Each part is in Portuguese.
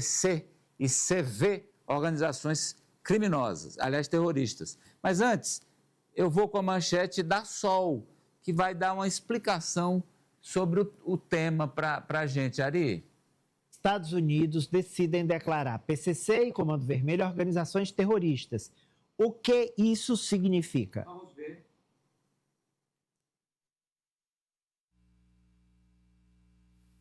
C e CV, organizações criminosas, aliás, terroristas. Mas antes, eu vou com a manchete da Sol, que vai dar uma explicação sobre o tema para a gente, Ari. Estados Unidos decidem declarar PCC e Comando Vermelho organizações terroristas. O que isso significa? Vamos ver.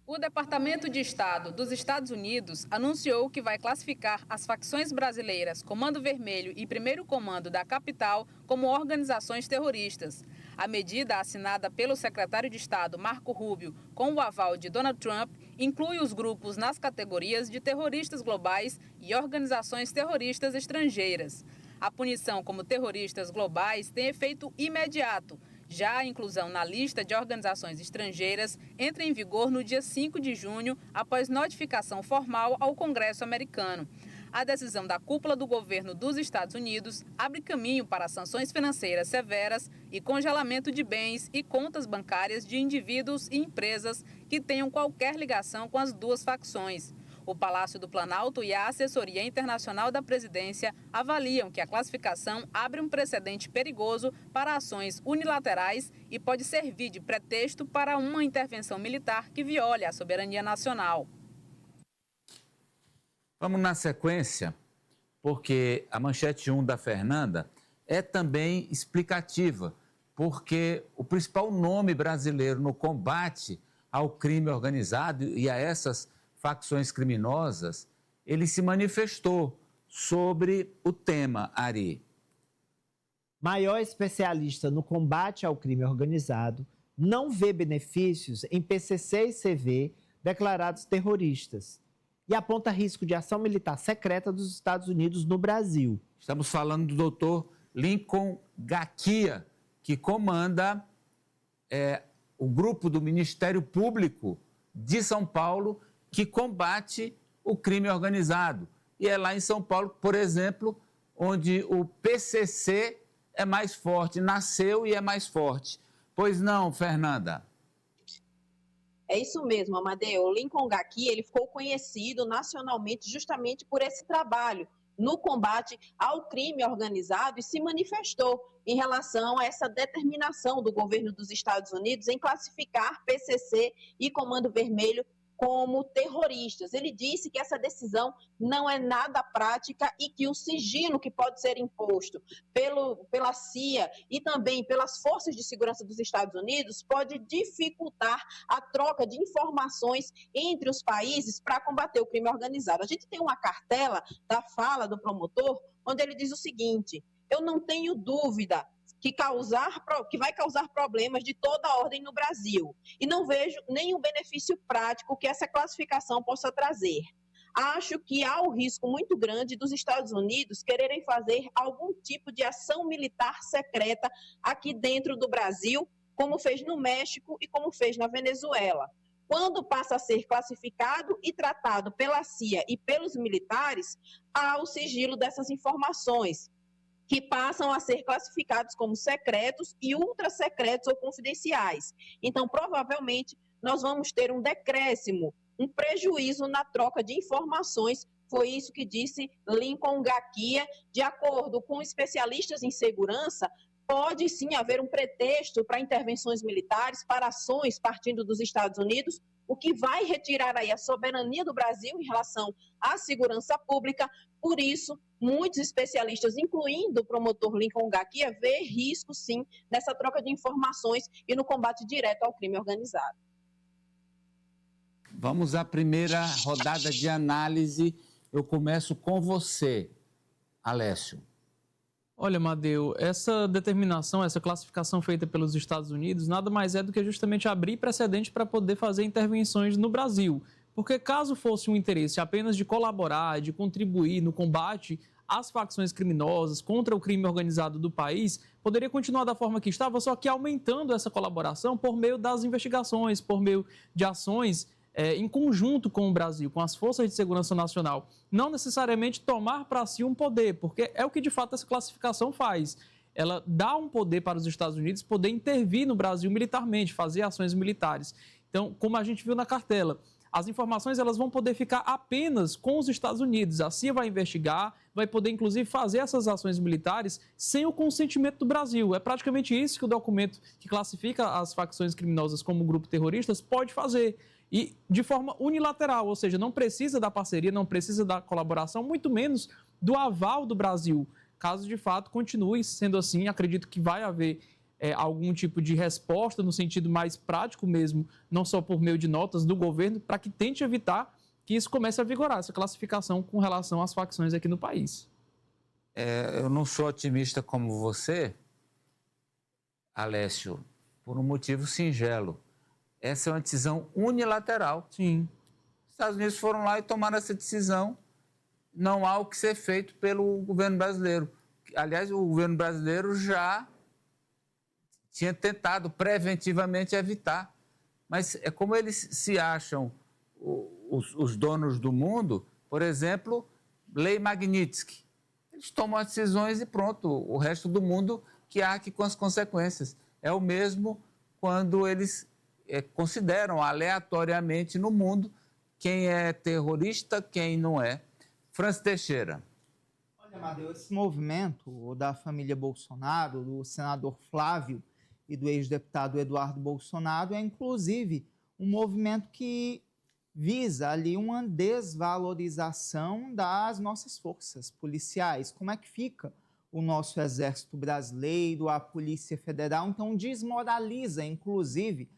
O Departamento de Estado dos Estados Unidos anunciou que vai classificar as facções brasileiras Comando Vermelho e Primeiro Comando da Capital como organizações terroristas. A medida, assinada pelo secretário de Estado Marco Rubio com o aval de Donald Trump, inclui os grupos nas categorias de terroristas globais e organizações terroristas estrangeiras. A punição como terroristas globais tem efeito imediato. Já a inclusão na lista de organizações estrangeiras entra em vigor no dia 5 de junho, após notificação formal ao Congresso americano. A decisão da cúpula do governo dos Estados Unidos abre caminho para sanções financeiras severas e congelamento de bens e contas bancárias de indivíduos e empresas que tenham qualquer ligação com as duas facções. O Palácio do Planalto e a Assessoria Internacional da Presidência avaliam que a classificação abre um precedente perigoso para ações unilaterais e pode servir de pretexto para uma intervenção militar que viole a soberania nacional. Vamos na sequência, porque a manchete 1 da Fernanda é também explicativa, porque o principal nome brasileiro no combate ao crime organizado e a essas facções criminosas, ele se manifestou sobre o tema, Ari. Maior especialista no combate ao crime organizado não vê benefícios em PCC e CV declarados terroristas e aponta risco de ação militar secreta dos Estados Unidos no Brasil. Estamos falando do doutor Lincoln Gaquia, que comanda o grupo do Ministério Público de São Paulo, que combate o crime organizado. E é lá em São Paulo, por exemplo, onde o PCC é mais forte, nasceu e é mais forte. Pois não, Fernanda? É isso mesmo, Amadeu. O Lincoln Gaquia, ele ficou conhecido nacionalmente justamente por esse trabalho no combate ao crime organizado e se manifestou em relação a essa determinação do governo dos Estados Unidos em classificar PCC e Comando Vermelho como terroristas. Ele disse que essa decisão não é nada prática e que o sigilo que pode ser imposto pela CIA e também pelas forças de segurança dos Estados Unidos pode dificultar a troca de informações entre os países para combater o crime organizado. A gente tem uma cartela da fala do promotor, onde ele diz o seguinte: eu não tenho dúvida que vai causar problemas de toda a ordem no Brasil. E não vejo nenhum benefício prático que essa classificação possa trazer. Acho que há um risco muito grande dos Estados Unidos quererem fazer algum tipo de ação militar secreta aqui dentro do Brasil, como fez no México e como fez na Venezuela. Quando passa a ser classificado e tratado pela CIA e pelos militares, há o sigilo dessas informações, que passam a ser classificados como secretos e ultrasecretos ou confidenciais. Então, provavelmente, nós vamos ter um decréscimo, um prejuízo na troca de informações. Foi isso que disse Lincoln Gaquia. De acordo com especialistas em segurança, pode sim haver um pretexto para intervenções militares, para ações partindo dos Estados Unidos, o que vai retirar aí a soberania do Brasil em relação à segurança pública. Por isso, muitos especialistas, incluindo o promotor Lincoln Gaquia, vê risco, sim, nessa troca de informações e no combate direto ao crime organizado. Vamos à primeira rodada de análise. Eu começo com você, Alessio. Olha, Amadeu, essa determinação, essa classificação feita pelos Estados Unidos nada mais é do que justamente abrir precedente para poder fazer intervenções no Brasil. Porque caso fosse um interesse apenas de colaborar, de contribuir no combate às facções criminosas, contra o crime organizado do país, poderia continuar da forma que estava, só que aumentando essa colaboração por meio das investigações, por meio de ações em conjunto com o Brasil, com as forças de segurança nacional. Não necessariamente tomar para si um poder, porque é o que de fato essa classificação faz. Ela dá um poder para os Estados Unidos poder intervir no Brasil militarmente, fazer ações militares. Então, como a gente viu na cartela, as informações elas vão poder ficar apenas com os Estados Unidos. A CIA vai investigar, vai poder, inclusive, fazer essas ações militares sem o consentimento do Brasil. É praticamente isso que o documento que classifica as facções criminosas como grupos terroristas pode fazer. E de forma unilateral, ou seja, não precisa da parceria, não precisa da colaboração, muito menos do aval do Brasil. Caso, de fato, continue sendo assim, acredito que vai haver algum tipo de resposta no sentido mais prático mesmo, não só por meio de notas do governo, para que tente evitar que isso comece a vigorar, essa classificação com relação às facções aqui no país. Eu não sou otimista como você, Alessio, por um motivo singelo. Essa é uma decisão unilateral. Sim. Os Estados Unidos foram lá e tomaram essa decisão. Não há o que ser feito pelo governo brasileiro. Aliás, o governo brasileiro já tinha tentado preventivamente evitar. Mas é como eles se acham os donos do mundo, por exemplo, Lei Magnitsky. Eles tomam as decisões e pronto, o resto do mundo que arque com as consequências. É o mesmo quando eles consideram aleatoriamente no mundo quem é terrorista, quem não é. Francis Teixeira. Olha, Amadeu, esse movimento da família Bolsonaro, do senador Flávio e do ex-deputado Eduardo Bolsonaro, é inclusive um movimento que visa ali uma desvalorização das nossas forças policiais. Como é que fica o nosso Exército Brasileiro, a Polícia Federal? Então, desmoraliza, inclusive,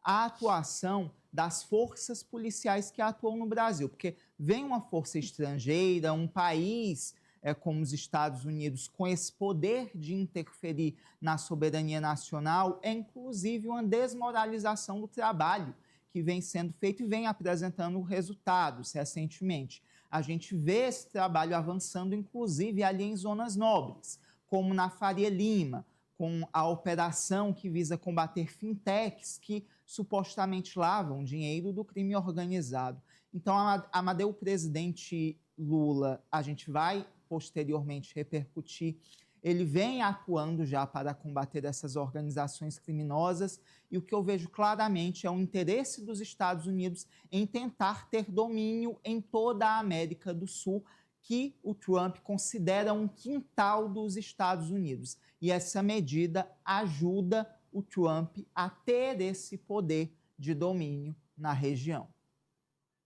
a atuação das forças policiais que atuam no Brasil, porque vem uma força estrangeira, um país como os Estados Unidos, com esse poder de interferir na soberania nacional, é inclusive uma desmoralização do trabalho que vem sendo feito e vem apresentando resultados recentemente. A gente vê esse trabalho avançando, inclusive ali em zonas nobres, como na Faria Lima, com a operação que visa combater fintechs que supostamente lavam dinheiro do crime organizado. Então, Amadeu, o presidente Lula, a gente vai posteriormente repercutir, ele vem atuando já para combater essas organizações criminosas e o que eu vejo claramente é o interesse dos Estados Unidos em tentar ter domínio em toda a América do Sul, que o Trump considera um quintal dos Estados Unidos. E essa medida ajuda o Trump a ter esse poder de domínio na região.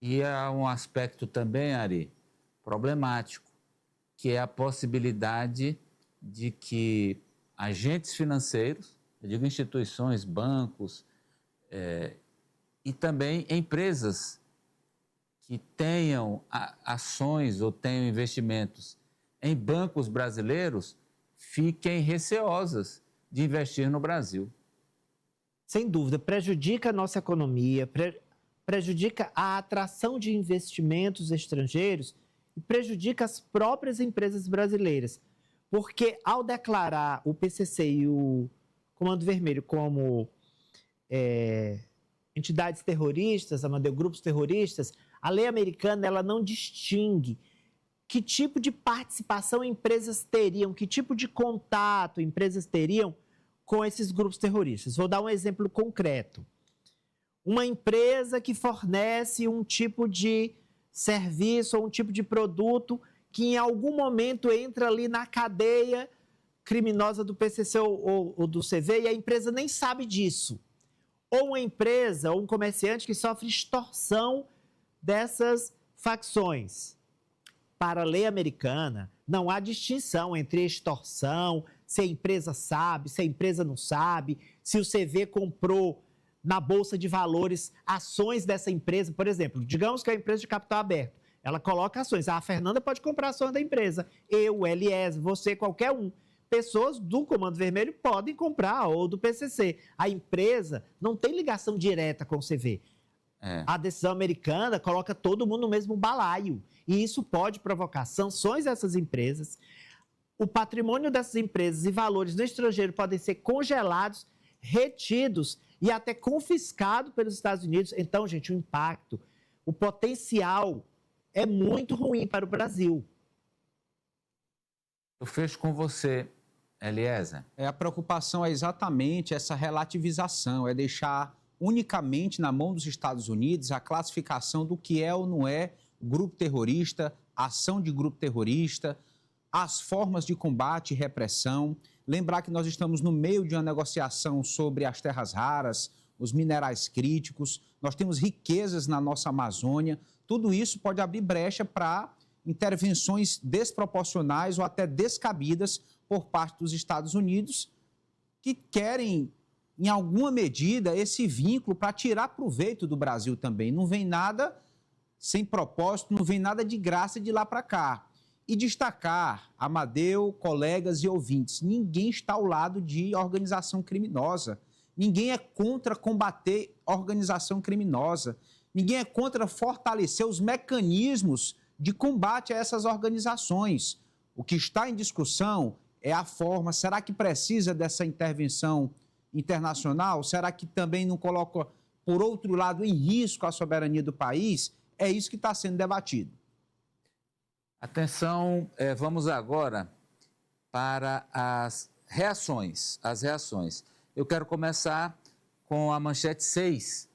E há um aspecto também, Ari, problemático, que é a possibilidade de que agentes financeiros, eu digo instituições, bancos, e também empresas que tenham ações ou tenham investimentos em bancos brasileiros fiquem receosas de investir no Brasil. Sem dúvida, prejudica a nossa economia, prejudica a atração de investimentos estrangeiros e prejudica as próprias empresas brasileiras. Porque ao declarar o PCC e o Comando Vermelho como entidades terroristas, Amadeu, grupos terroristas, a lei americana ela não distingue que tipo de participação empresas teriam, que tipo de contato empresas teriam com esses grupos terroristas. Vou dar um exemplo concreto. Uma empresa que fornece um tipo de serviço ou um tipo de produto que em algum momento entra ali na cadeia criminosa do PCC ou do CV e a empresa nem sabe disso. Ou uma empresa ou um comerciante que sofre extorsão dessas facções. Para a lei americana, não há distinção entre extorsão, se a empresa sabe, se a empresa não sabe, se o CV comprou na Bolsa de Valores ações dessa empresa. Por exemplo, digamos que é uma empresa de capital aberto. Ela coloca ações. A Fernanda pode comprar ações da empresa. Eu, o Eliezer, você, qualquer um. Pessoas do Comando Vermelho podem comprar ou do PCC. A empresa não tem ligação direta com o CV. A decisão americana coloca todo mundo no mesmo balaio. E isso pode provocar sanções a essas empresas. O patrimônio dessas empresas e valores no estrangeiro podem ser congelados, retidos e até confiscados pelos Estados Unidos. Então, gente, o impacto, o potencial é muito ruim para o Brasil. Eu fecho com você, Eliezer. A preocupação é exatamente essa relativização, é deixar unicamente na mão dos Estados Unidos a classificação do que é ou não é grupo terrorista, ação de grupo terrorista, as formas de combate e repressão. Lembrar que nós estamos no meio de uma negociação sobre as terras raras, os minerais críticos, nós temos riquezas na nossa Amazônia. Tudo isso pode abrir brecha para intervenções desproporcionais ou até descabidas por parte dos Estados Unidos, que querem, em alguma medida, esse vínculo para tirar proveito do Brasil também. Não vem nada sem propósito, não vem nada de graça de lá para cá. E destacar, Amadeu, colegas e ouvintes, ninguém está ao lado de organização criminosa. Ninguém é contra combater organização criminosa. Ninguém é contra fortalecer os mecanismos de combate a essas organizações. O que está em discussão é a forma. Será que precisa dessa intervenção internacional? Será que também não coloca, por outro lado, em risco a soberania do país? É isso que está sendo debatido. Atenção, vamos agora para as reações. Eu quero começar com a manchete 6,